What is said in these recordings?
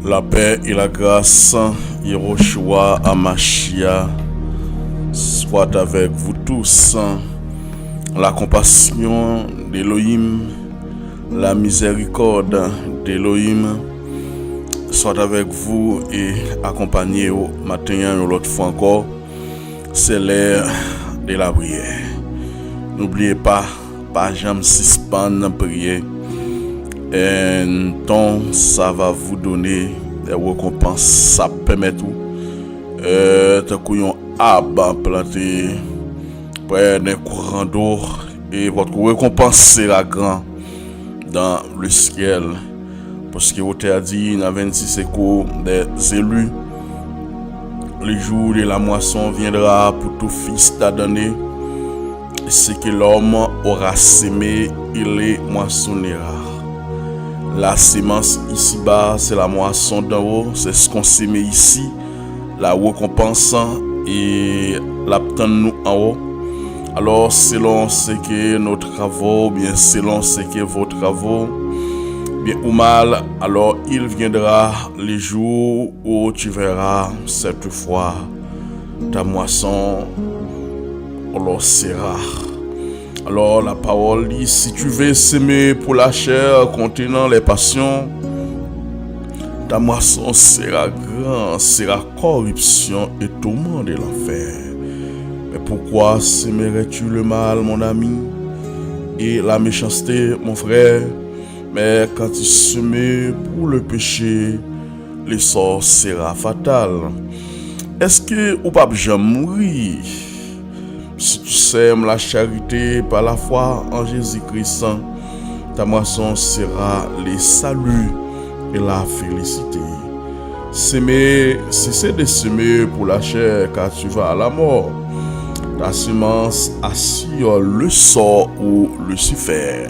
La paix et la grâce, Yehoshua Amashia, soit avec vous tous. La compassion d'Elohim, la miséricorde d'Elohim, soit avec vous et accompagnez au matin l'autre fois encore. C'est l'heure de la prière. N'oubliez pas jamais suspendre prier. Et temps, ça va vous donner des récompenses, ça permet tout. Tant qu'on a planté près d'un courant d'eau et votre récompense sera grande dans le ciel. Parce que vous avez dit dans 26 échos des élus, le jour de la moisson viendra pour tout fils d'Adam. Ce que l'homme aura sémé, il les moissonnera. La sémence ici-bas, c'est la moisson d'en haut, c'est ce qu'on sème ici, la récompense et l'obtenir nous en haut. Alors, selon ce que nos travaux, bien selon ce que vos travaux, bien ou mal, alors il viendra les jours où tu verras cette fois ta moisson, alors sera. Alors la parole dit, si tu veux s'aimer pour la chair contenant les passions, ta moisson sera grande, sera corruption et tourment de l'enfer. Mais pourquoi s'aimerais-tu le mal, mon ami, et la méchanceté, mon frère? Mais quand tu s'aimes pour le péché, le sort sera fatal. Est-ce que ou pas jamais mourir? Si tu sèmes la charité par la foi en Jésus-Christ, ta moisson sera le salut et la félicité. S'aimer, cessez de s'aimer pour la chair, car tu vas à la mort. Ta semence assure le sort ou Lucifer.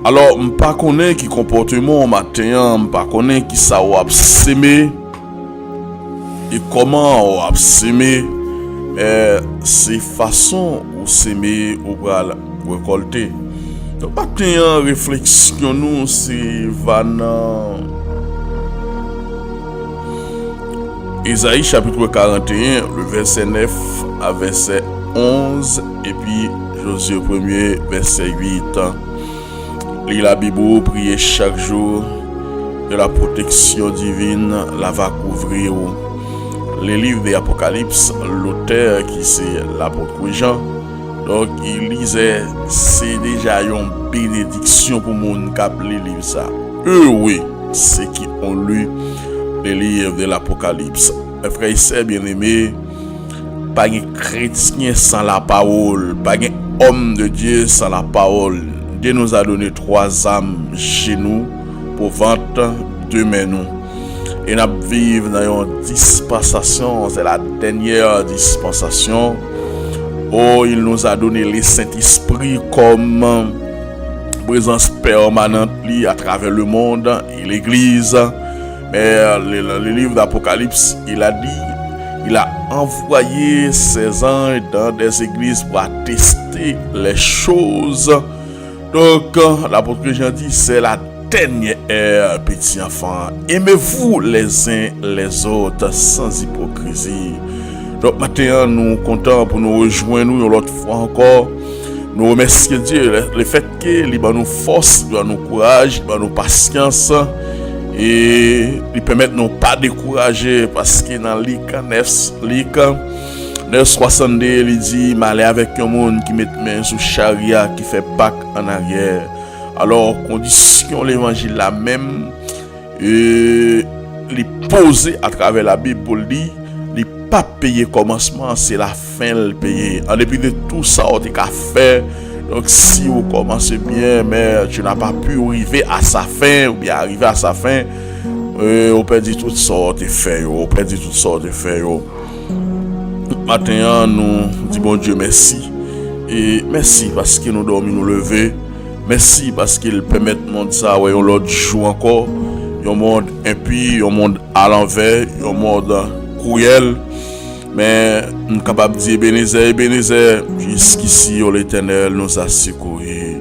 Alors, je ne connais pas qui comportement matin, je ne connais pas qui ça va s'aimer et comment on va s'aimer. C'est façon où s'aimer ou pour récolter. Donc, maintenant, réflexion nous, c'est Vanna. Isaïe chapitre 41, le verset 9 à verset 11, et puis Josué 1er, verset 8. Lis la Bible, priez chaque jour, et la protection divine la va couvrir. Les livres de l'Apocalypse, l'auteur qui c'est l'apôtre Jean, donc il lisait, c'est déjà une bénédiction pour mon cap les livres ça. Oui, ceux qui ont lu les livres de l'Apocalypse. Mes frères et sœurs bien-aimés, pas de chrétien sans la parole, pas de homme de Dieu sans la parole. Dieu nous a donné 3 âmes chez nous pour vendre 2 mains. Et nous vivons dans une dispensation, c'est la dernière dispensation. Oh, il nous a donné le Saint-Esprit comme présence permanente à travers le monde et l'Église. Mais le livre d'Apocalypse, il a dit, il a envoyé ses anges dans des églises pour attester les choses. Donc, l'apôtre Jean dit, c'est la dernière heure, petit enfant. Aimez-vous les uns les autres sans hypocrisie. Donc, maintenant, nous comptons pour nous rejoindre nous l'autre fois encore. Nous remercions Dieu le fait qu'il nous force, il nous courage, il nous patience. Et il permet de nous pas décourager parce que dans Luc 9:62, il dit, m'aller avec un monde qui met main sous charia, qui fait bac en arrière. Alors, condition l'évangile la même, les poser à travers la Bible pour dire, les pas payer commencement, c'est la fin le payer. En dépit de tout ça, on a fait. Donc, si vous commencez bien, mais tu n'as pas pu arriver à sa fin, ou bien arriver à sa fin, on peut dire toutes sortes de faits, on peut dire toutes sortes de faits. Maintenant, nous disons bon Dieu merci. Et merci parce qu'il nous dormit, nous lever. Merci parce qu'il permet de monde ça, ouais, on l'autre jour encore. Un monde impie, un monde à l'envers, un monde cruel. Mais nous sommes capables de dire Ebenezer, jusqu'ici, l'Éternel nous a secourus.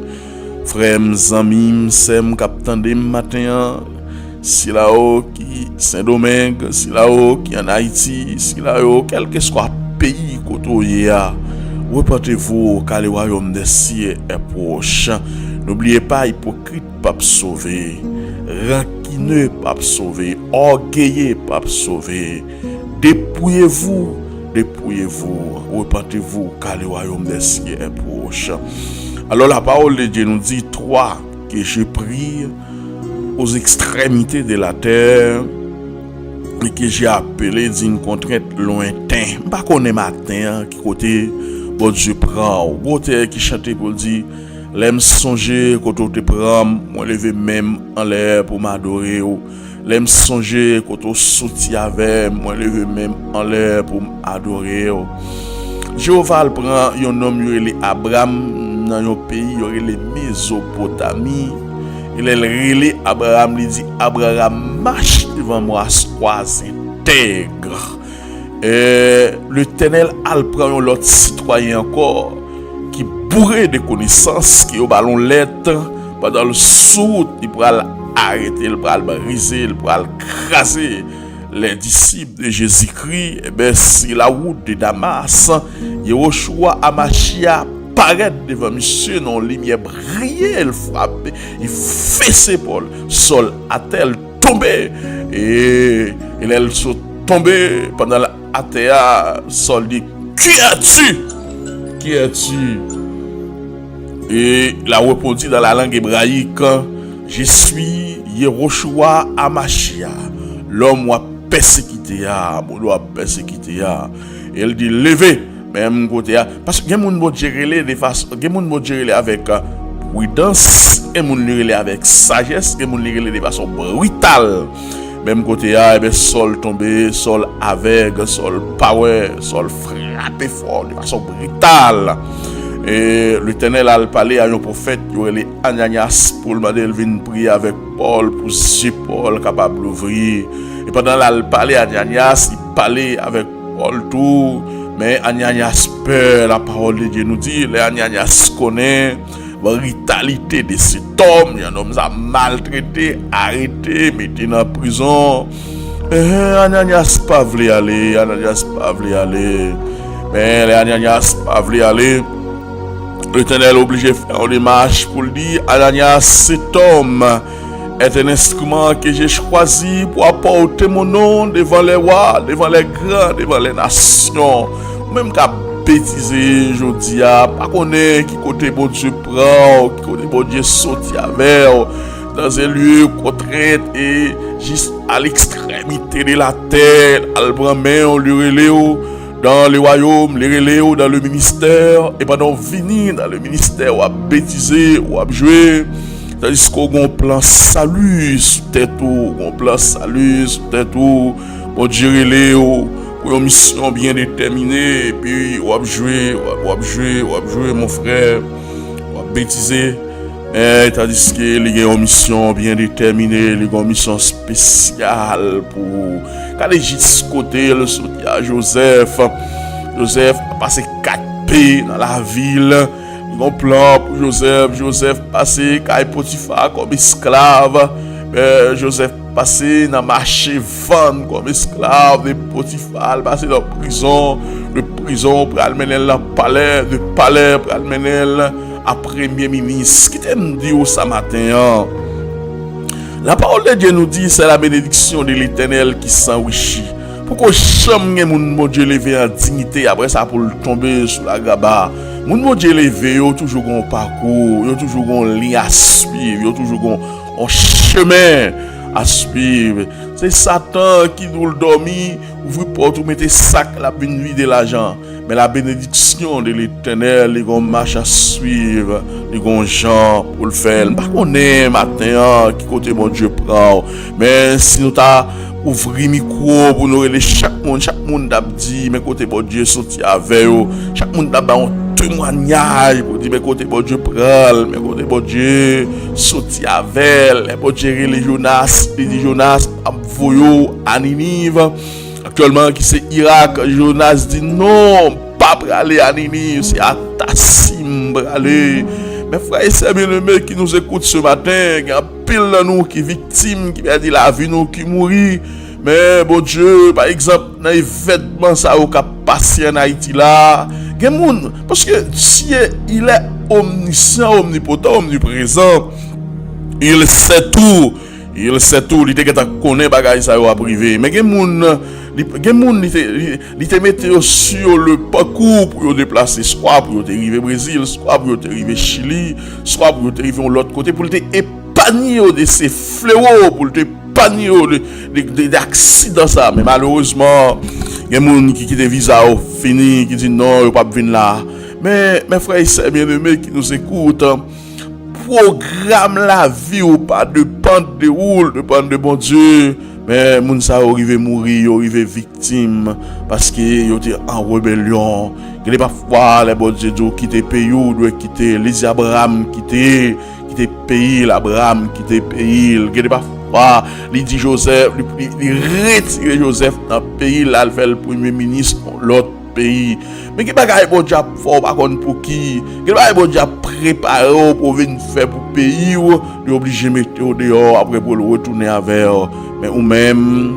Frères, amis, c'est captain de matin. si là-haut qui Saint-Domingue, si là-haut qui en Haïti, si là-haut quel que soit pays côté reportez-vous car le royaume des cieux est proche. N'oubliez pas, hypocrite pas sauver, rancuneux pas sauver, orgueilleux pas sauver. Dépouillez-vous, repentez-vous car le royaume des cieux est proche. Alors la parole de Dieu nous dit 3 que je prie aux extrémités de la terre et que j'ai appelé d'une contrainte lointaine. Pas qu'on est matin qui côté bon Dieu prend, côté qui chantait pour dire l'aime songer quand on te prend, moi lever même en l'air pour m'adorer. L'aime songer quand on sorti avec, moi lever même en l'air pour m'adorer. Jéhovah prend un homme qui Abraham dans un pays, il y aurait les Mésopotamie. Il est relé Abraham, il dit Abraham marche devant moi, sois intègre. Et l'Éternel al prend l'autre citoyen encore qui bourré de connaissances, qui au ballon lettre pendant le soute, il pourra arrêter, il pourra briser, il pourra craser les disciples de Jésus-Christ. Et bien si la route de Damas, Yehoshua Amashia paraît devant monsieur non lumière briller, il frappe, il fait ses épaules, sol à terre tombé et elle sont tombé pendant la terre, sol dit qui es-tu et la répondit dans la langue hébraïque, je suis Yehoshua Amashia, l'homme a persécuté et elle dit levez même côté parce que moun mo gérer de façon moun mo gérer avec prudence et moun gérer avec sagesse et moun gérer de façon brutale même côté et ben sol tombé sol aveugle sol power sol frappé fort de façon brutale et l'Éternel a parlé à un prophète qui est Ananias pour le demander venir prier avec Paul pour si Paul capable d'ouvrir et pendant là il parlait à Ananias il parlait avec Paul tout. Mais Ananias peur, la parole de Dieu nous dit, les Ananias connaît la brutalité de cet homme, il y a un homme a maltraité, arrêté, mis en prison. Ananias pas voulu aller, mais les Ananias pas voulu aller. L'Éternel est obligé de faire une démarche pour lui dire, Ananias, cet homme est un instrument que j'ai choisi pour apporter mon nom devant les rois, devant les grands, devant les nations. Même qu'à bêtiser, je dis, pas connaît qui côté bon Dieu prend, qui côté bon Dieu sorti avec, dans un lieu contraint et juste à l'extrémité de la terre, al prend on lui relève dans le royaume, les relève dans le ministère, et pendant venir dans le ministère, ou à bêtiser, ou à jouer. C'est-à-dire qu'on a un plan salut sous tête ou, bon Dieu relève pour une mission bien déterminée, et puis on va jouer, mon frère, on va bêtiser. C'est-à-dire qu'il y a une mission bien déterminée, il y a une mission spéciale pour. Quand les gens côté, le soutien à Joseph a passé 4 pays dans la ville. Il y a un plan pour Joseph passé à Potiphar comme esclave. Joseph passé dans le marché vendre comme esclave de Potiphar, passé dans la prison, de prison pour aller dans le palais, de palais pour aller à premier ministre. Qui t'aime dire ça matin? La parole de Dieu nous dit c'est la bénédiction de l'Éternel qui s'enrichit. Pourquoi jamais mon Dieu levé en dignité après ça pour tomber sur la gaba? Mon Dieu levé, il y a toujours un parcours, il y a toujours un ligne à suivre, il y a toujours un chemin à suivre. C'est Satan qui nous le dormi, ouvre porte, mettez sac la nuit de l'argent. Mais la bénédiction de l'Éternel, les grands marches à suivre, les grands gens pour le faire. Par contre, on est matin, qui côté mon Dieu prend. Mais si nous t'as ouvert micro pour nous relayer chaque monde a dit, mais côté bon Dieu sorti avec eux. Chaque monde a un témoignage pour dire, mais côté bon Dieu prend, mais côté bon Dieu sorti avec, mais bon Dieu les Jonas, il dit Jonas, envoyé à Ninive. Actuellement, qui c'est Irak, Jonas dit non, pas pour aller à Ninive, c'est à Tassim pour aller. Mes frères et sœurs bien-aimés qui nous écoutent ce matin, il y a pile dans nous qui victime, qui perdit la vie, nous qui mourit. Mais bon Dieu, par exemple, dans l'événement ça au cap passé en Haïti là, parce que Dieu, il est omniscient, omnipotent, omniprésent. Il sait tout. Il sait tout. Il te connaît bagay ça au privé. Mais gen moun il te mette sur le parcours pour déplacer, soit pour te arriver Brésil, soit pour te arriver Chili, soit pour te arriver de l'autre côté pour te épargner de ces fléaux, pour te épargner d'accidents ça. Mais malheureusement, gen moun qui quitte visa au fini, qui dit non, yo pas venir là. Mais mes frères et sœurs bien-aimés qui nous écoutent, programme la vie ou pas dépend de où, dépend de bon Dieu. Mais moun sa arrivé mourir, arrivé victime parce que yo était en rébellion. Il est parfois les bon Dieu quitter pays ou doit quitter les Abraham quitter pays, l'Abraham quitter pays. Il est parfois il dit Joseph, il retire Joseph dans le pays là, il fait le premier ministre l'autre pays. Mais qui bagaille bon Dieu fort par contre pour qui? Qui bagaille bon Dieu préparer pour venir faire pour pays ou il obligé mettre au dehors après pour le retourner avec. Mais ou même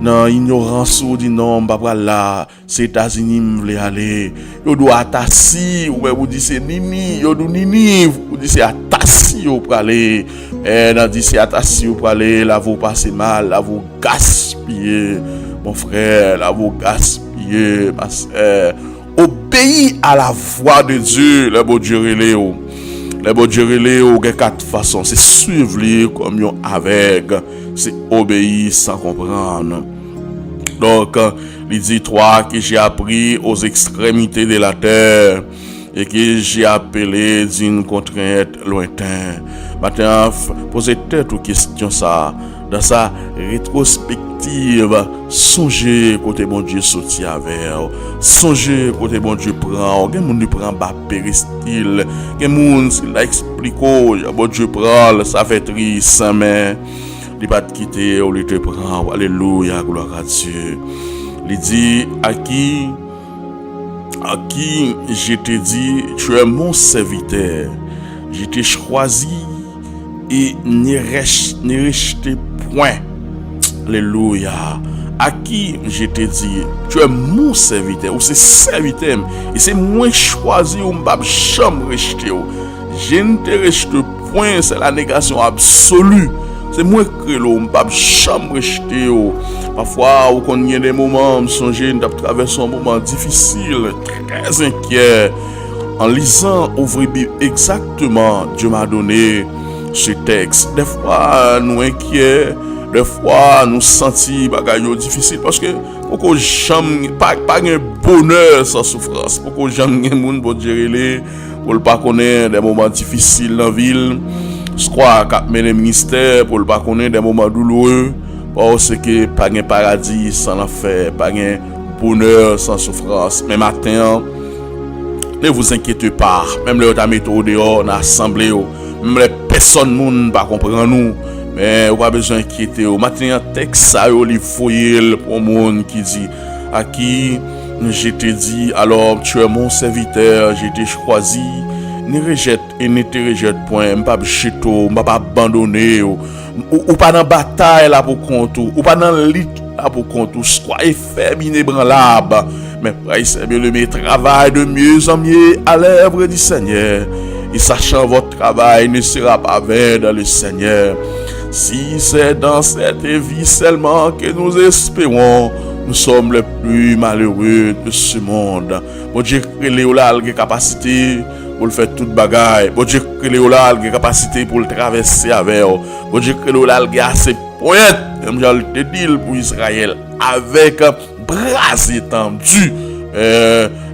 dans ignorance ou dit non pas là, c'est États-Unis m'vle aller. Yo doit atassi ou même vous dit c'est nini, yo do nini, vous dit c'est atassi ou pour aller. Dans dit c'est atassi ou pour aller, là vous passez mal, là vous gaspiller mon frère, là vous gaspiller ma sœur. Obéis à la voix de Dieu, le bon Dieu relève. Le bon Dieu relève, il y a 4 façons. C'est suivre lui comme yon avec, c'est obéir sans comprendre. Donc, il dit 3 que j'ai appris aux extrémités de la terre et que j'ai appelé d'une contrainte lointaine. Maintenant, posez tête aux questions ça. Dans sa rétrospective, songez côté bon Dieu sorti avec, songez côté bon Dieu prend, gen moun prend bas péristyle, gen moun s'il explique bon Dieu prend, ça fait triste mais il pas te quitter ou il te prend, alléluia, gloire à Dieu. Il dit à qui je te dis tu es mon serviteur, je t'ai choisi et ne rejeté point. Alléluia. À qui je te dis, tu es mon serviteur, ou c'est serviteur, et c'est moi choisi ou m'bab jamais rejeté. Je ne te rejette point, c'est la négation absolue. C'est moi qui m'bab jamais rejeté. Parfois, ou qu'on y a des moments, m'songer, nous traversons un moment difficile, très inquiet. En lisant, ouvrez Bible exactement, Dieu m'a donné ce texte. Des fois, nous inquiets, des fois, nous sentons bagaille difficile parce que pourquoi jamais pas un bonheur sans souffrance. Pourquoi jamais un monde pour gérer pour le pas connaître des moments difficiles dans la ville. Je crois qu'à mener ministère pour le pas connaître des moments douloureux parce que pas un paradis sans l'enfer, pas un bonheur sans souffrance. Mais matin, ne vous inquiétez pas, même le méthode dehors, dans l'assemblée, même les personnes ne pas comprendre nous, mais on pas besoin d'inquiéter. Maintenant, un texte, ça, il faut pour le monde qui dit à qui je te dis, alors tu es mon serviteur, je t'ai choisi, ne rejette et ne te rejette point, je ne pas jeter, je ne pas abandonner, ou pas dans bataille là pour compte, ou pas dans lit là pour compte, soyez faible, inébranlable. Mais c'est bien le travail de mieux en mieux à l'œuvre du Seigneur. Et sachant votre travail ne sera pas vain dans le Seigneur. Si c'est dans cette vie seulement que nous espérons, nous sommes les plus malheureux de ce monde. Bon Dieu, Léola a capacité pour le faire toute bagaille. Bon Dieu, Léola a capacité pour le traverser avec. Bon Dieu, Léola a assez poète, comme je te dis pour Israël, avec bras étendus.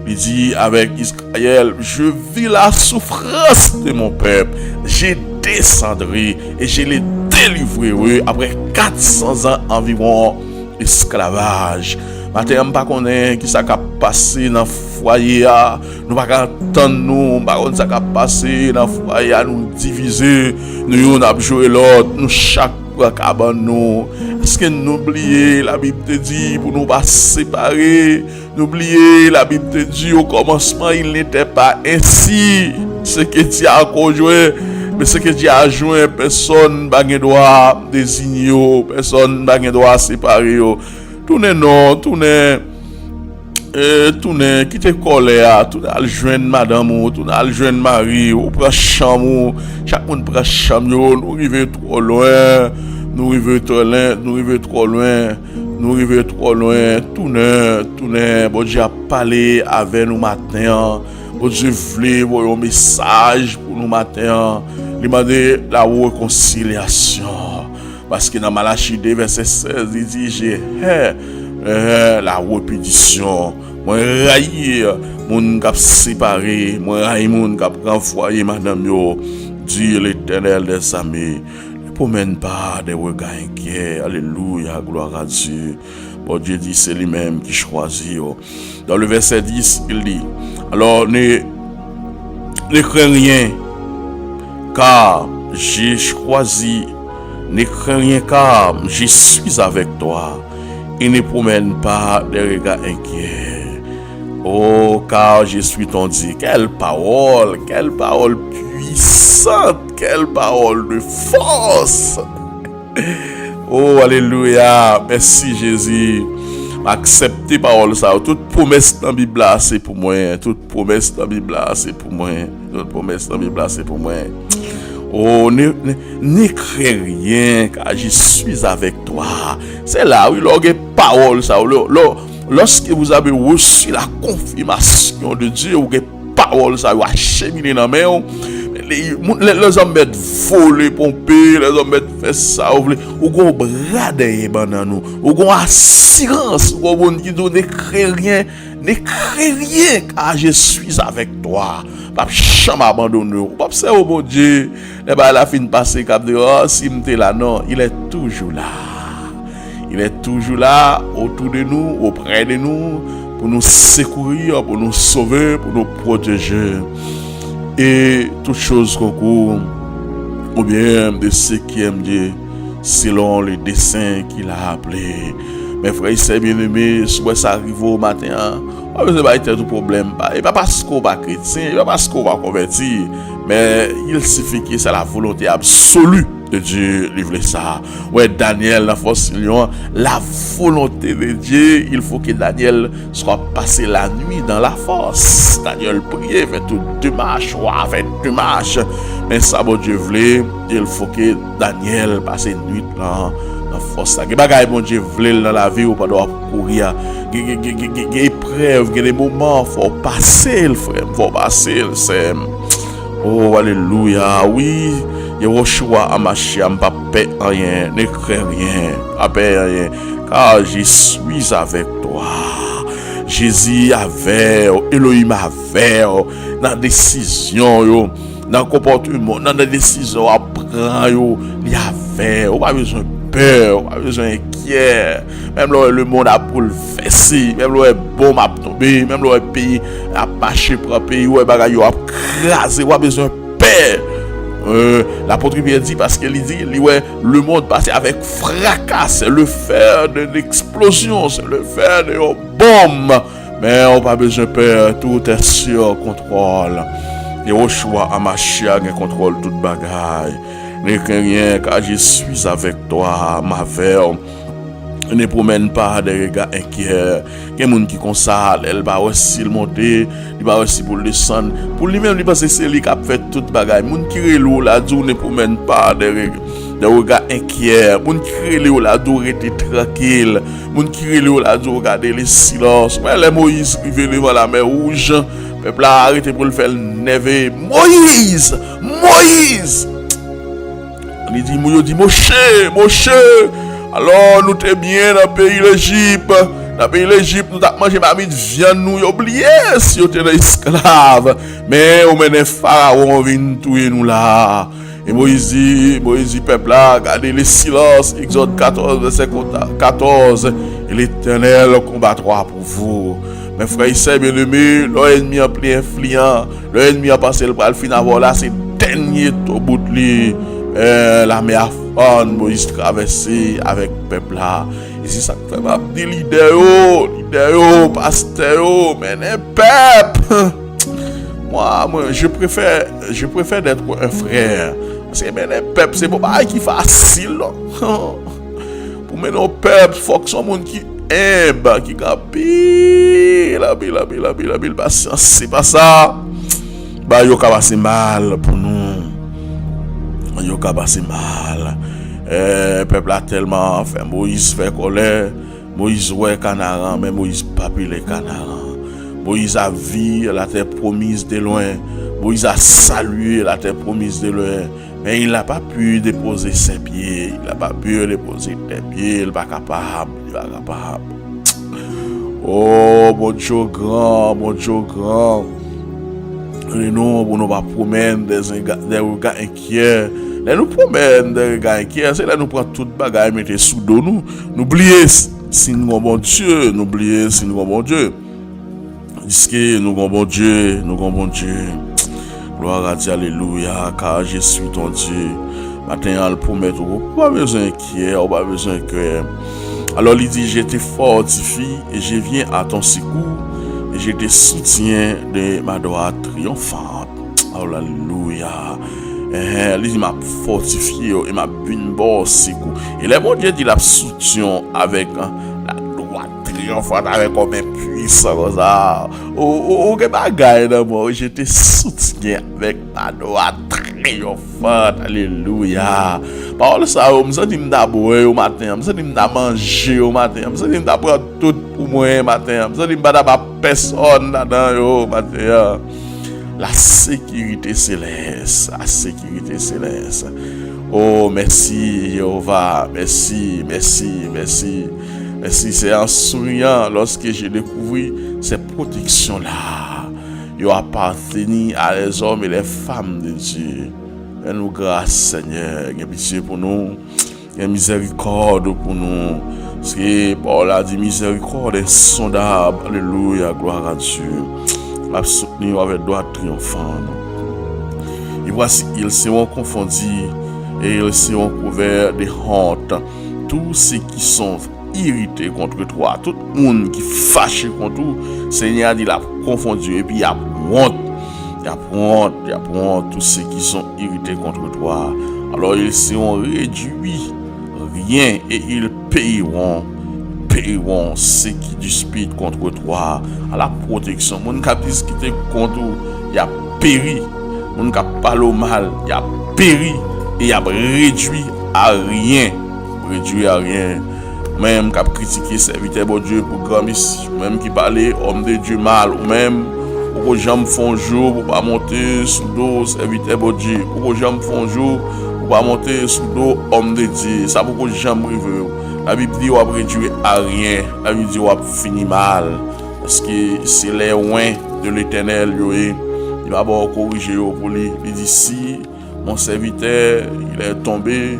Il dit avec Israël, je vis la souffrance de mon peuple, je descendrai et je les délivrerai après 400 ans environ d'esclavage. Maintenant, je ne sais pas qui ça a passé dans le foyer, nous ne pouvons pas entendre nous, ça a passé dans le foyer, nous diviser, nous avons joué l'autre, nous chaque nous. Est-ce que nous oublions la Bible te dit pour nous pas séparer? N'oubliez la Bible te dit au commencement il n'était pas ainsi. Ce que tu as conjoint Mais ce que Dieu a joint, personne n'a droit désigner, personne n'a droit séparer. Tourne non, tourne qui te colère, tourne à joindre madame, tourne à joindre mari, ou prend chambre, chaque monde prend chambre, nous arrivons trop loin, nous arrivons trop loin, nous arrivons trop loin, tourne, bon Dieu a parlé avec nous matin, bon Dieu voulait un message pour nous matin, il m'a dit la réconciliation, parce que dans Malachie 2 verset 16, il dit j'ai la répétition, moi railler moun k'ap séparé, moi railler moun k'ap renvoyer madame yo, dit l'Éternel des armées. Ne promène pas des regards inquiets. Alléluia, gloire à Dieu. Bon Dieu dit c'est lui-même qui choisit. Dans le verset 10, il dit, alors ne crains rien, car j'ai choisi, ne crains rien car je suis avec toi. Et ne promène pas des regards inquiets. Oh, car je suis ton Dieu. Quelle parole puissante, quelle parole de force. Oh, alléluia. Merci Jésus. Acceptez parole ça. Toute promesse dans la Bible c'est pour moi. Toute promesse dans la Bible c'est pour moi. Toute promesse dans la Bible c'est pour moi. Oh, ne crains rien, car je suis avec toi. C'est là où il y a une parole, ça. Lorsque vous avez reçu la confirmation de Dieu, ou une parole, ça, vous acheminez dans la main, les hommes mettent voler, pomper, les hommes mettent faire ça, ou ont bras derrière nous, ou ont assurance, ou ont dit ne crains rien, car je suis avec toi. Pas jamais abandonné. Pas c'est au bon Dieu. Les ba la fin passer cap de si m'était là non, il est toujours là. Il est toujours là autour de nous, auprès de nous pour nous secourir, pour nous sauver, pour nous protéger. Et toutes choses concourent ou bien de ce qui aime Dieu selon les desseins qu'il a appelés. Mes frères et bien-aimés, soit ça arrive au matin, on ne va pas tout problème. Et pas parce qu'on va chrétien, pas parce qu'on va convertir, mais il suffit que c'est la volonté absolue de Dieu, livre ça. Ouais, Daniel, la force lion, la volonté de Dieu, il faut que Daniel soit passé la nuit dans la force. Daniel priait, fait tout démarche, fait démarche. Mais ça, bon Dieu voulait, il faut que Daniel passe une nuit là. Force que bagay bon Dieu vle dans la vie ou pas doit courir des épreuves des moments faut passer frère faut passer c'est oh alléluia oui Yehoshua Amashia pas paix rien ne crains rien pas paix rien car je suis avec toi. Jésus avait Elohim avait dans décision yo dans comportement dans des décisions à prendre yo il y avait pas besoin peur, pas besoin inquiet. Même le monde a bouleversé, même le bon m'a tombé, même le pays a marché pour un pays où bagay a crasé, pas besoin peur. L'apôtre Pierre dit parce qu'il dit le monde passé avec fracas, c'est le fer de l'explosion, c'est le fer de bombe. Mais on pas besoin peur, tout est sur contrôle. Et au choix à Machia, un contrôle toute bagaille. Ne crains rien car je suis avec toi, ma verre. Ne promène pas des regards inquiets. Il y a des gens qui comme ça, elle va aussi le monter, il va aussi pour le descendre. Pour lui-même, il pense que c'est lui qui a fait toute bagaille. Les gens qui relou la dou ne promène pas des regards inquiets. Les gens qui relou la dou rester tranquille. Les gens qui relou la dou regarder les silences. Mais les Moïse qui vient devant la mer rouge, le peuple a arrêté pour le faire never. Moïse! Il dit Moshe, alors nous t'es bien dans le pays l'Égypte. Dans le pays l'Égypte, nous t'avons mangé ma de viande, nous oublié si nous étions esclaves. Mais on mène Pharaon, vient tuer nous là. Et Moïse, peuple là, regardez le silence, Exode 14, verset 14. Et l'Éternel combattra pour vous. Mes frères et sœurs bien-aimés, l'ennemi a plein influent, l'ennemi a passé le bras, le fin avant là, c'est dernier au bout de lui. La mer fond, Moïse traversé avec le peuple là. Et c'est ça que fait ma dit leader, pasteur, mais les peuple. Moi, je préfère d'être un frère C'est mener peuple, c'est pas qui facile. Pour mener un peuple, il faut que son monde qui aime, qui capille, la patience. C'est pas ça. Bah, yo ka passer mal pour nous. Yo ka passer mal. Peuple a tellement fait. Moïse fait colère. Moïse ouais canaran, mais Moïse pas pris les canards. Moïse a vu la terre promise de loin. Moïse a salué la terre promise de loin. Mais il n'a pas pu déposer ses pieds. Il n'a pas pu déposer ses pieds. Il n'est pas capable. Il n'est pas capable. Oh, mon Dieu grand, mon Dieu grand. Et nous, pour nous pas promener des regards inquiets. Là, nous promènent des regards inquiets. C'est là nous prenons toute bagaille, mettez sous dos nous. N'oubliez si nous avons bon Dieu. N'oubliez si nous avons bon Dieu. Disque nous avons bon Dieu. Nous avons bon Dieu. Gloire à Dieu, alléluia, car je suis ton Dieu. Maintenant, elle promet, pas besoin d'inquiet, pas besoin de cœur. Alors, il dit, je te fortifie et je viens à ton secours et je te soutiens de ma droite triomphante. Alléluia. Il dit, m'a fortifié et m'a une bonne secours. Et le bon Dieu dit, la soutient avec la droite triomphante, avec comme un puissant comme ça. Oh, que bagaille de moi, je te soutiens avec ma droite triomphante. Alléluia. Parole ça, je me dis d'abord au matin, je me dis de manger au matin, je me dis d'apprendre tout pour moi au matin, je me dis de pas personne là-dedans au matin. La sécurité céleste, la sécurité céleste. Oh, merci Jéhovah, merci. Merci, c'est en souriant lorsque j'ai découvert ces protections-là. Ils appartiennent à les hommes et les femmes de Dieu. Et nous grâce Seigneur, il y a pitié pour nous, il y a miséricorde pour nous. Parce que Paul a dit miséricorde insondable. Alléluia, gloire à Dieu. La soutenir avec droit triomphant. Et voici, ils seront confondus et ils seront couverts de honte. Tous ceux qui sont irrités contre toi, tout le monde qui fâché contre toi, Seigneur dit l'a confondu et puis il y a honte. Il y a honte tous ceux qui sont irrités contre toi. Alors ils seront réduits, rien, et ils paieront ceux qui disputent contre toi à la protection. Mon cap discuter contre toi, il a péri. Mon cap parle mal, il a péri et il a réduit à rien. Même qui a critiqué serviteur bon Dieu pour grand miss, même qui parlait homme de Dieu mal, ou même pour que j'aime font jour pour pas monter sous dos serviteur bon Dieu, pour que j'aime font jour pour pas monter sous dos homme de Dieu, ça pour que j'aime river. La Bible dit on va réduire à rien, la Bible dit on va finir mal, parce que c'est les loin de l'Éternel, il va d'abord corriger pour lui. Il dit si mon serviteur il est tombé,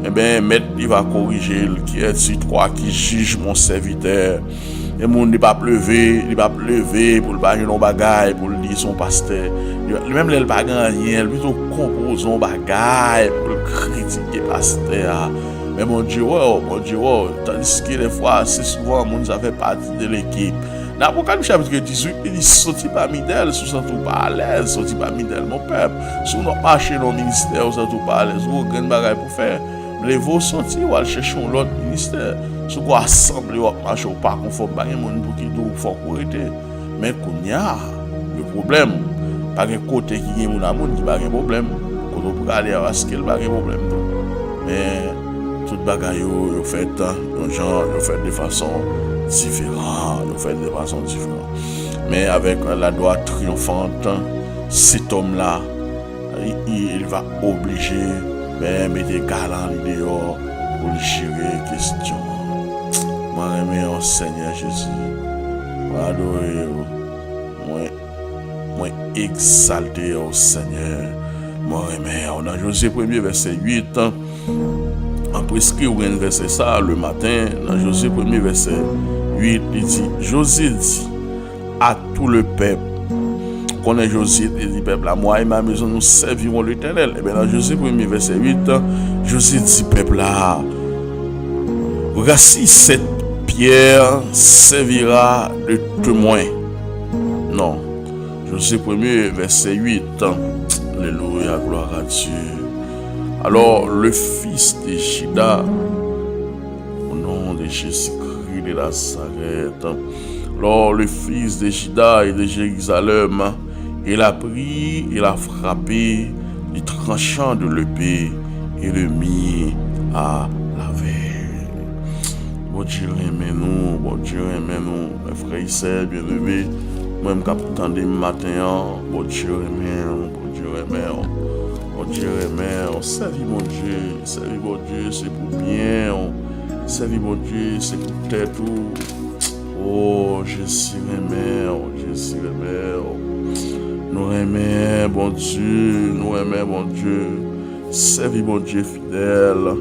eh bien, maître, il va corriger, qui est sur toi, qui juge mon serviteur. Et mon ne va pleuver, il va pleuver pour le bagage non bagaille, pour le dire son pasteur. Même le bagage rien, plutôt compose son bagaille pour le critiquer pasteur. Mais mon Dieu, tandis que des fois, c'est souvent, mon ça fait partie de l'équipe. Dans l'Apocalypse chapitre 18, il dit sorti parmi d'elle, sous ça tout pas à l'aise, sorti parmi d'elle, mon peuple. Sous notre marché dans le ministère, ça tout pas à l'aise, vous avez un bagage pour faire. Les vos sortir ou aller chercher l'autre ministère. Ce qu'on assemble ou marcher ou pas conforme pas monde pour qui do faut arrêter. Mais qu'on y a le problème, pas un côté qui est mon amour qui pas un problème. Quand on peut aller à ce qu'il pas un problème. Mais toute bagaille yo fait un genre yo fait de façon différente, Mais avec la droite triomphante, cet homme-là, il va obliger mettez galant dehors pour gérer les questions. Moi, j'aime au Seigneur Jésus. Moi, adorer. Moi, exalter au Seigneur. Moi, j'aime. Dans Josué 1er, verset 8, en prescrit ou un verset ça le matin, dans Josué 1er, verset 8, il dit, Josué dit à tout le peuple, connaît Josué et dit peuple, moi et ma maison nous servirons l'Éternel. Et bien dans Josué 1er verset 8, Josué dit peuple là, voici cette pierre servira de témoin. Non, Josué 1er verset 8, alléluia, gloire à Dieu. Alors, le fils de Juda, au nom de Jésus-Christ de Nazareth, alors le fils de Juda et de Jérusalem, il a pris, il a frappé du tranchant de l'épée et le mis à laver. Bon Dieu, aimez-nous, bon Dieu, aimez-nous, mes frères et sœurs bien-aimés, même quand on matin, bon Dieu, aimez-nous, bon Dieu, aimez-nous. Bon Dieu, amen, servir mon Dieu, servir mon Dieu, c'est pour bien, servir mon Dieu, c'est pour tête tout. Oh, Jésus, amen, Jésus, amen. Nous aimons, bon Dieu, nous aimons, bon Dieu. Servir mon Dieu fidèle,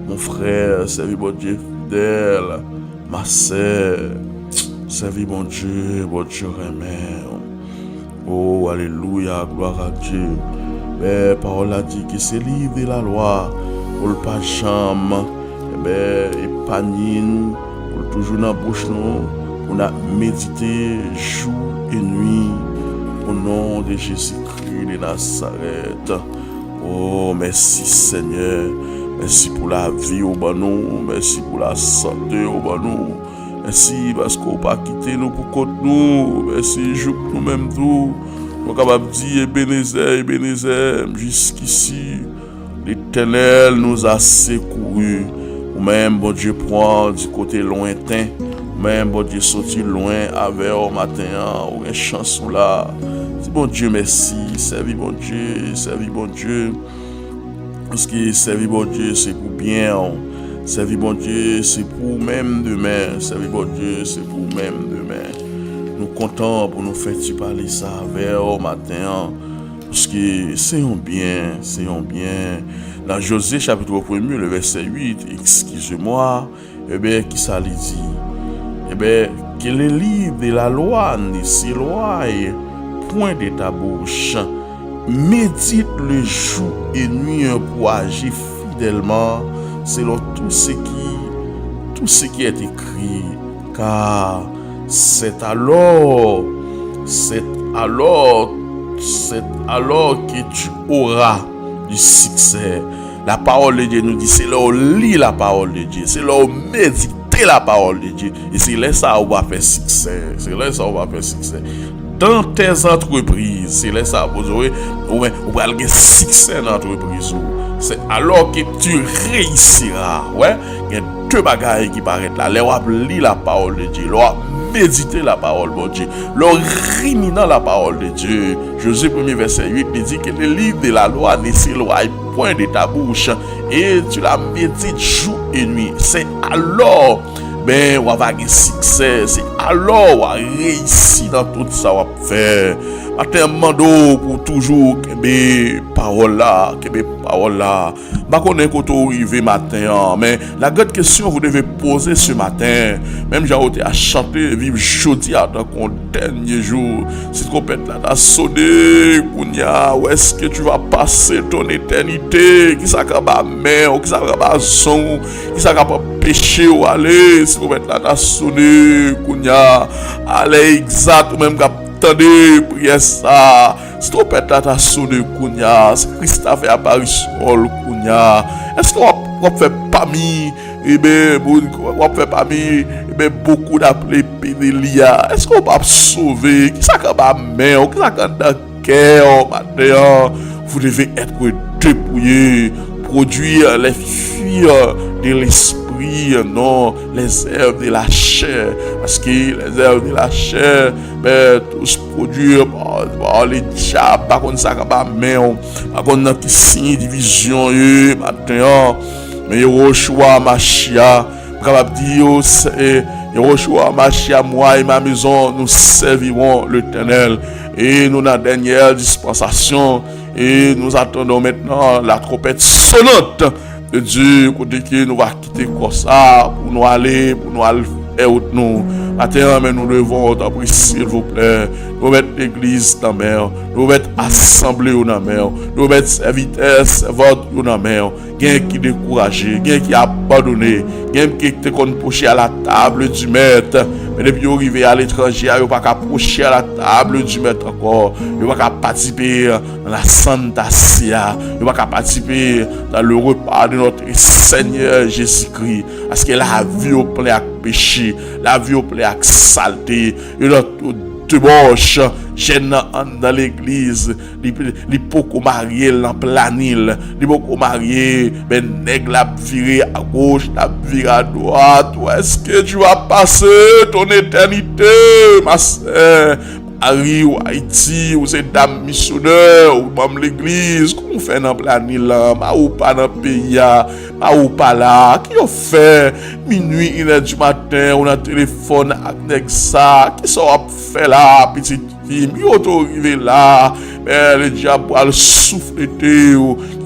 mon frère, servir mon Dieu fidèle, ma sœur, servir mon Dieu, amen. Oh, alléluia, gloire à Dieu. Mais parole a dit que c'est livre de la loi, pour le pas jamais, et panine, pour toujours dans la bouche nous, on a médité jour et nuit, au nom de Jésus-Christ de Nazareth. Oh, merci Seigneur, merci pour la vie au banou, merci pour la santé au banou, merci parce qu'on n'a pas quitté nous pour côté nous, merci jour nous-mêmes tout. Nous sommes capables de dire Ebenezer, jusqu'ici, l'Éternel nous a secourus. Ou même, bon Dieu, prend du côté lointain. Ou même, bon Dieu, sorti loin avec au matin, ou une chanson là. Dis bon Dieu, merci. Servis bon Dieu. Parce que servir bon Dieu, c'est pour bien. Servir bon Dieu, c'est pour même demain. Servir bon Dieu, c'est pour même demain. Nous comptons pour nous faire parler ça vers au matin, parce que c'est un bien. Dans Josée chapitre 1, le verset 8, excusez-moi, qui ça lui dit? Que le livre de la loi ne s'éloigne point de ta bouche, médite le jour et nuit pour agir fidèlement selon tout ce qui est écrit, car c'est alors que tu auras du succès. La parole de Dieu nous dit, c'est là où lit la parole de Dieu, c'est là où méditer la parole de Dieu, et c'est là ça où on va faire succès. Dans tes entreprises, c'est là ça vous aurez ou va avoir succès dans l'entreprise. C'est alors que tu réussiras. Ouais, il y a deux bagailles qui paraissent là. Là, on lit la parole de Dieu. Là, méditer la parole de Dieu. Là, ruminant la parole de Dieu. Josué 1er verset 8 dit que le livre de la loi ne s'éloigne point de ta bouche et tu la médites jour et nuit. C'est alors on va avoir succès. C'est alors on va réussir dans tout ça on va faire. Matin mando pour toujours que parole là. Pas qu'on est quand on arrive matin, mais la grande question vous devez poser ce matin, même j'ai été à chanter vivre jeudi à dans ton dernier jour, si tu complètes là t'as sonné Kounia, où est-ce que tu vas passer ton éternité, qui ça capable mer, qui ça capable son, qui ça capable péché ou aller, si tu complètes là t'as sonné Kounia, allez exact ou même attendez prière ça. Si tu peux t'as sonné Kounia, si Christ a fait apparition Kounia, est-ce qu'on va faire parmi beaucoup d'appelés pénélia, est-ce qu'on va sauver, qui ça va mère, qui ça dans cœur matin, vous devez être dépouillé, produire les fruits de l'esprit, non les œuvres de la chair, parce que les œuvres de la chair tous produits par les diables, par contre ça va même par contre qui signe division matin, mais Yehoshua Machia capable dire Yehoshua Machia, moi et ma maison nous servirons l'Éternel, et nous dans la dernière dispensation, et nous attendons maintenant la trompette sonnante de Dieu, côté que nous va quitter comme ça pour nous aller faire nous. Matin, mais nous devons t'appeler s'il vous plaît. Nous mettre l'église dans la mer, nous mettre assemblée dans la mer, nous mettre serviteurs, servantes dans la mer. Quelqu'un qui découragé, quelqu'un qui abandonné, quelqu'un qui te couché à la table du maître. mais depuis qu'ils arrivent à l'étranger, ils ne peuvent pas approcher à la table du maître encore. Ils ne peuvent pas participer dans la Santa Sia. Ils ne peuvent pas participer dans le repas de notre Seigneur Jésus-Christ. Parce que la vie au plein avec péché, la vie au plein avec saleté, et débauche, jeune dans l'église, li poko marié dans planil, li poko marié, ben nèg la viré à gauche, la viré à droite. Où est-ce que tu vas passer ton éternité, ma sœur? Paris ou Haïti, ou c'est dame missionnaire, ou même l'église, qu'on fait dans planil là, ou pas dans le pays, ou pas là, qui ont fait minuit, 1h du matin, on a téléphone avec ça, qui sont fait là, petite fille, qui ont arrivé là, mais le diable va le souffler, qui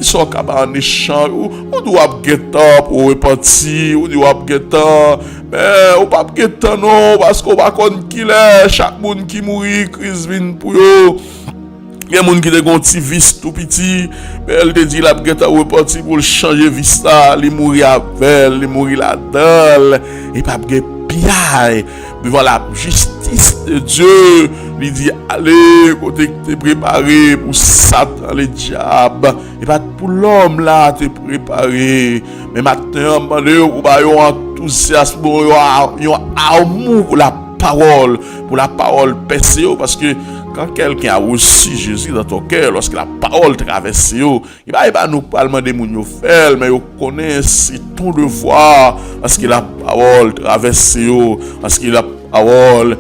sont capables en échange, ou doit get up, ou repartir, ou doit get up, mais ou pas get up non, parce qu'on va connaître qui est, chaque monde qui mourit, crise vient pour eux. Il y a des gens qui ont un petit vis tout petit, mais elle te dit la guette à repartir pour changer vis là, il mourir avec, il mourir là-dedans, et pas de piaille. Mais voilà, justice de Dieu, il dit allez, côté que t'es préparé pour Satan, le diable, et pas pour l'homme là, t'es préparé. Mais maintenant, on va avoir un enthousiasme, un amour pour la parole percée, parce que quand quelqu'un a reçu Jésus dans ton cœur, lorsque la parole traverse, il va nous parler de mon faire, mais il connaît c'est ton devoir, parce que la parole traverse, parce que la parole,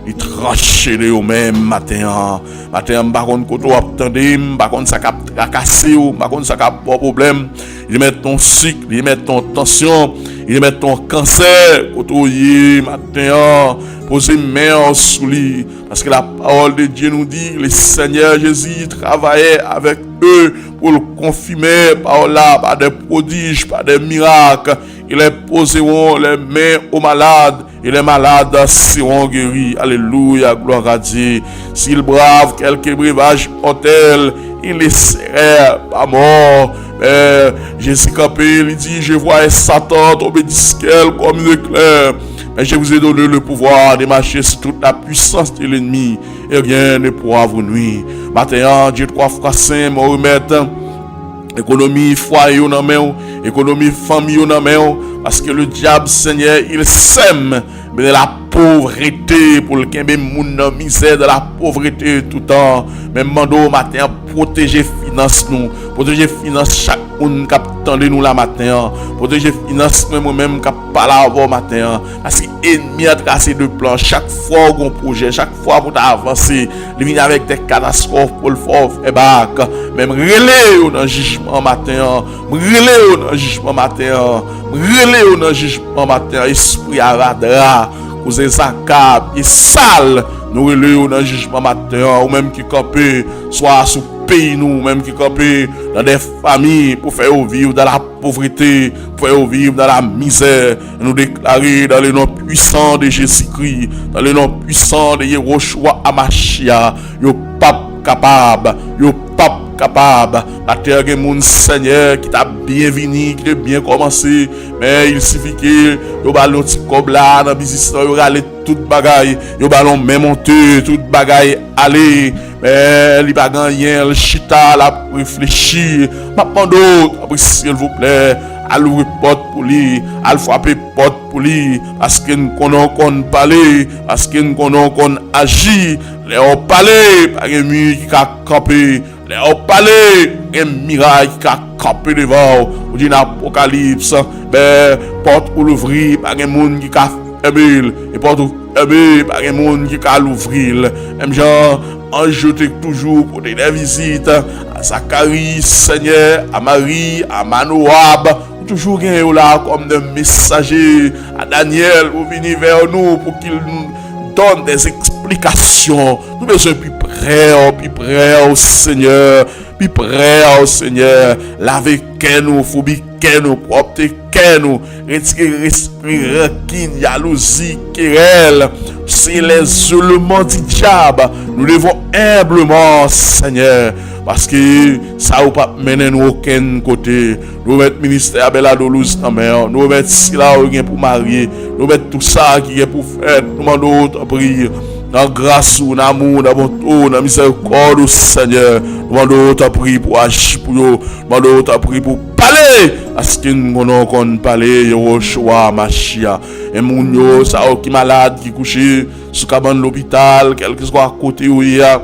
il tranche de même matin. Matin, par contre, quand on attend, par contre, ça cap tracasser, par contre, ça cap pas problème. Il met ton sucre, il met ton tension, il met ton cancer, quand on y matin. Posez main sous lui, parce que la parole de Dieu nous dit le Seigneur Jésus travaillait avec eux pour le confirmer par là, par des prodiges, par des miracles. Ils poseront les mains aux malades et les malades seront guéris. Alléluia, gloire à Dieu. S'ils bravent quelques breuvages mortels, ils ne seraient pas morts. Jésus campé, il dit, je vois Satan tomber du ciel comme une éclair. Mais je vous ai donné le pouvoir de marcher sur toute la puissance de l'ennemi, et rien ne pourra vous nuire. Maintenant, Dieu 3 fois saint, me remettre économie foyer ou non main, économie famille ou non main, parce que le diable Seigneur il sème de la pauvreté pour le kembe moun nan misère de la pauvreté tout le temps. Même mando matin protéger finance nous, protéger finance chaque moun qui attendait nous la matin, protéger finance moi-même qui parler avant matin, parce que ennemi a tracé de plan chaque fois qu'on projet, chaque fois pour avancer, il vient avec des catastrophes pour le faire back, même relais dans jugement matin, relais dans jugement matin, relais dans jugement matin, esprit avadra aux zakab et sale nous relais dans jugement matin, ou même qui campé soit sous pays nous même qui campé dans des familles pour faire vivre dans la pauvreté, pour faire vivre dans la misère, et nous déclarer dans le nom puissant de Jésus-Christ, dans le nom puissant de Yehoshua Amashia, yo pape capable, yo pape capable. La terre est mon Seigneur qui t'a bien venu, qui t'a bien commencé, mais il suffit que yo ballon petit cob là dans business yo aller toute bagaille, yo ballon même monter toute bagaille aller, mais li pas gagner le chita la réfléchir. M'attendo, s'il vous plaît, à l'ouvrir porte pour lui, à frapper porte pour lui, parce que nous connaissons parler, parce que nous connaissons agir. Les on parler, par un mur qui a campé, les on parler, un miracle qui a campé devant, ou dit l'Apocalypse, porte pour l'ouvrir, par un monde qui a fermé, et porte fermé, par un monde qui a l'ouvrir. Même genre, on jeté toujours pour des visites à Zacharie, Seigneur, à Marie, à Manoab. Toujours là comme des messagers à Daniel pour venir vers nous pour qu'il nous donne des explications. Nous besoin plus près au Seigneur, plus près au Seigneur. Laver nous, phobie nous, propre nous, retirer l'esprit rancune, jalousie, querelle. C'est les éléments du diable. Nous devons humblement, Seigneur, parce que ça ou pas mener nous aucun côté. Nous mettre ministère Beladolouz en mer, nous mettre Sila pour marier, nous mettre tout ça qui est pour faire, nous demandons ta prière. Dans grâce ou dans amour, dans bonté, dans miséricorde au Seigneur, nous demandons ta prière pour agir pour nous, nous demandons ta prière pour parler, parce que nous avons parlé, Yoshua, Machia, et mon yo, ça qui malade, qui couché sous cabane de l'hôpital, quel que soit à côté où il y a.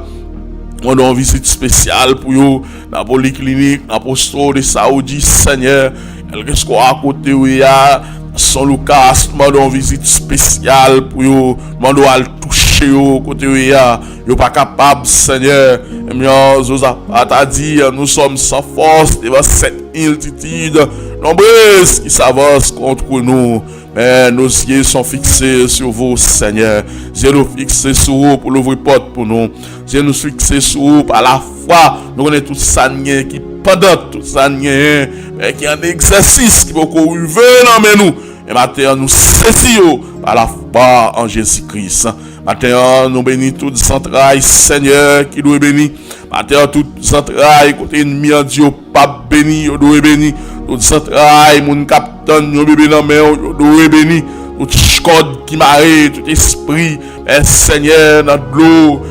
On a une visite spéciale pour vous dans la polyclinique, dans le poste de Saoudi, Seigneur. Quel que soit à côté où il y a, San Lucas, on a une visite spéciale pour vous. On a le toucher au côté où il y a. Vous pas capable, Seigneur. Et bien, Zosa t'a dit, nous sommes sans force devant cette multitude nombreuse qui s'avance contre nous. Mais nos yeux sont fixés sur vous, Seigneur. Yeux nous fixés sur vous pour l'ouvrir porte pour nous. Yeux nous fixés sur vous par la foi. Nous connaissons tout ça qui pendant tout ça mais qui est un exercice qui peut venir dans nous. Et maintenant nous saisissons par la foi en Jésus-Christ. Maintenant nous bénissons toutes les entrailles, Seigneur, qui doit bénir. Maintenant toutes les entrailles, côté ennemi en Dieu, pas béni, doit bénir. Toutes les entrailles, mon capitaine, nous bébé dans main, doit bénir. Tout code qui m'arrête, tout esprit, Seigneur, dans l'eau,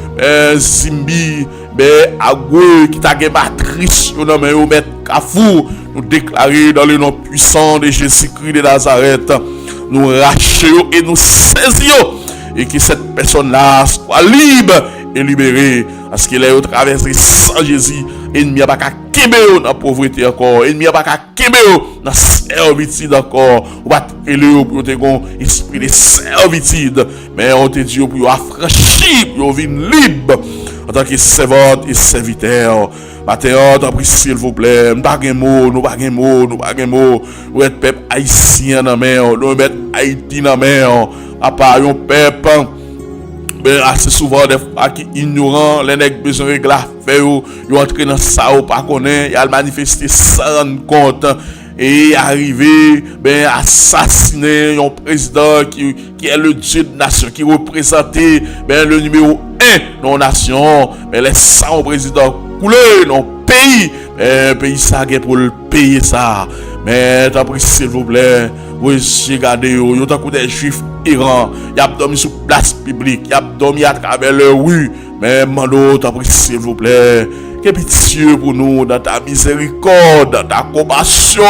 Zimbi, Agoué, qui t'a gagné matrice, nous mettons Kafou, nous déclarer dans le nom puissant de Jésus-Christ de Nazareth, nous rachons et nous saisissons, et que cette personne-là soit libre et libérée, parce qu'il est traversé sans Jésus, ennemi n'a pas qu'à kébéo dans la pauvreté encore, ennemi n'a pas qu'à kébéo dans la servitude encore, ou pas élever pour te gon esprit de servitude, mais on te dit pour affranchir, pour venir libre en tant que servante et serviteur. Maintenant, t'en prie s'il vous plaît, nous pas de mots, nous pas de mots, nous pas de mots, nous être peuple haïtien dans mer, nous mettre Haïti dans mer, à part un peuple assez souvent des fois qui ignorant les nègres besoin de régler l'affaire, ils entrent dans ça ou pas connaît, ils a manifesté sans rendre compte et arriver assassiner un président qui est le dieu de nation, qui représente le numéro 1 dans la nation, mais les 100 présidents coulés dans le pays ça pour le payer ça. Mais t'as pris s'il vous plaît, oui, regardez, yo t'as des juifs errants, y a dormi sur place publique, y a dormi à travers le rue, mais mando t'as pris s'il vous plaît, que pitié pour nous dans ta miséricorde, dans ta compassion,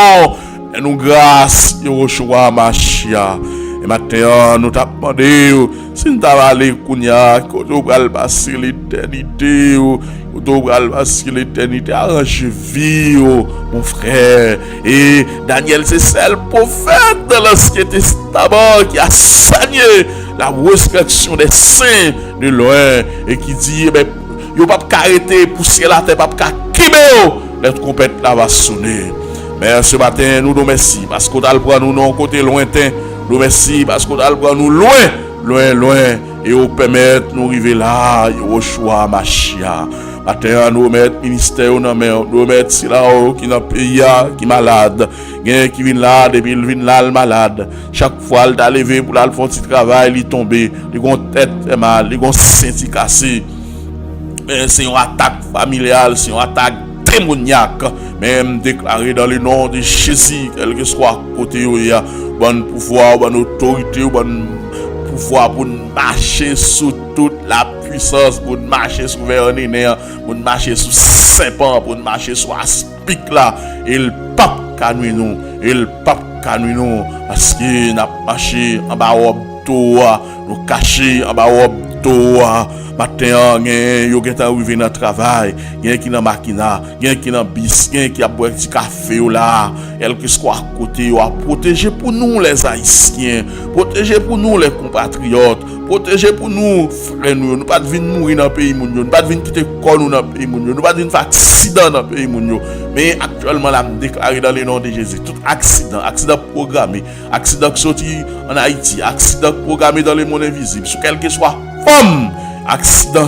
et nous grâce, Yoshua Machia. Et maintenant, nous t'avons demandé, si nous t'avons allé, Kounia, que nous allons passer l'éternité, nous allons passer l'éternité, arranger vie, mon frère. Et Daniel, c'est celle prophète de l'Ancien Testament qui a saigné la résurrection des saints de loin et qui dit, il ne va pas arrêter, pousser la terre, pas quitter, l'être complète là va sonner. Mais ce matin, nous nous remercions parce qu'on a le bras nous non côté lointain. Nous merci parce qu'on a le bras nous loin, et on permet nous arriver là, Yoshua Machia. Matin, nous mettre ministère dans main, nous mettre si là qui dans pays qui malade, qui vient là depuis il vient là le malade. Chaque fois il t'a levé pour aller faire un petit travail, il tomber, il gon tête mal, il gon senti cassé. C'est une attaque familiale, c'est une attaque démoniaque, même déclaré dans le nom de Jésus, quel que soit côté où il y a bon pouvoir, bonne autorité, bon pouvoir pour marcher sous toute la puissance, pour marcher sur Véronine, pour marcher sous Saint-Pan, pour marcher sur Aspic là, et le pape canouille nous, parce qu'il n'a marché en bas de nous cacher en bas de matin, yo qui est arrivé dans le travail, gen qui dans makina, gen qui dans bis, gen qui a boire petit café là, elle qui soit à côté, a protéger pour nous les haïtiens, protéger pour nous les compatriotes, protéger pour nous frères nous pas venir mourir dans le pays moun yo, nous pas venir quitter corps nous dans le pays moun yo, nous pas venir faire accident dans le pays moun yo. Mais actuellement là me déclarer dans le nom de Jésus tout accident programmé, accident qui sorti en Haïti, accident programmé dans le monde invisible, sur quel que soit forme accident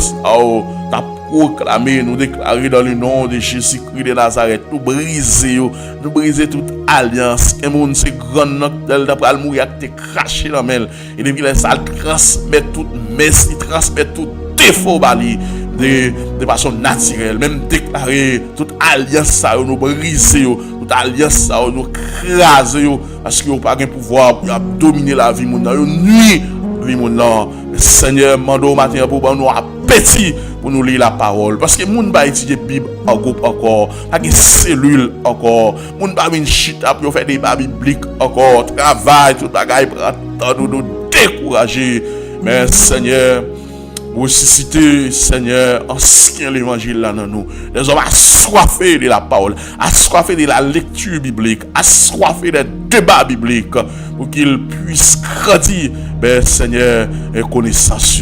t'as proclamé, nous déclarer dans le nom de Jésus-Christ de Nazareth, nous briser toute alliance, et mon c'est grand noctel d'après le mourir te cracher dans mel, et depuis ça transmet toute messe, il transmet tout défaut bali, de façon naturelle, même déclarer toute alliance ça nous briser, toute alliance ça nous craser parce que pas de pouvoir pour dominer la vie mon nuit vie mon Seigneur mando matin pour nous appétit pour nous lire la parole parce que moun pas étudier Bible en groupe encore pas de cellule encore moun pas une chita pour faire débat biblique encore travail tout bagaille prend nous décourager mais Seigneur ressusciter Seigneur ancien l'évangile là dans nous les hommes assoiffés de la parole assoiffés de la lecture biblique assoiffés des débats bibliques pour qu'ils puissent grandir ben Seigneur et connaissance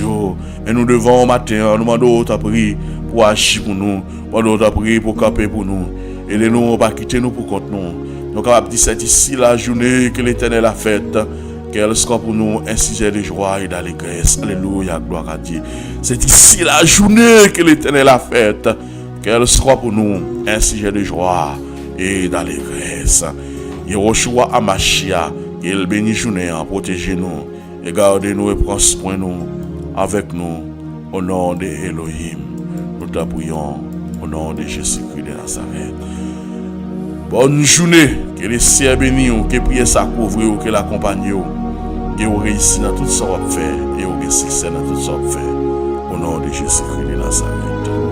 et nous devons matin nous demandons ta prière pour agir pour nous demandons ta prière pour camper pour nous et nous pas quitter nous pour compte nous donc capable dire c'est ici la journée que l'Éternel a faite qu'elle sera pour nous un sujet de joie et d'allégresse. Alléluia, gloire à Dieu. C'est ici la journée que l'Éternel a faite, qu'elle sera pour nous un sujet de joie et d'allégresse. Yehoshua Amashia, qu'il bénisse journée, protégez-nous et gardez-nous et prends soin nous avec nous au nom de Elohim. Nous t'appuyons au nom de Jésus-Christ de Nazareth. Bonne journée, que les cieux bénissent, que prier ça couvre, que l'accompagne, que vous réussissez dans tout ce que vous faites et que vous succès dans tout ce que vous faites. Au nom de Jésus-Christ de Nazareth.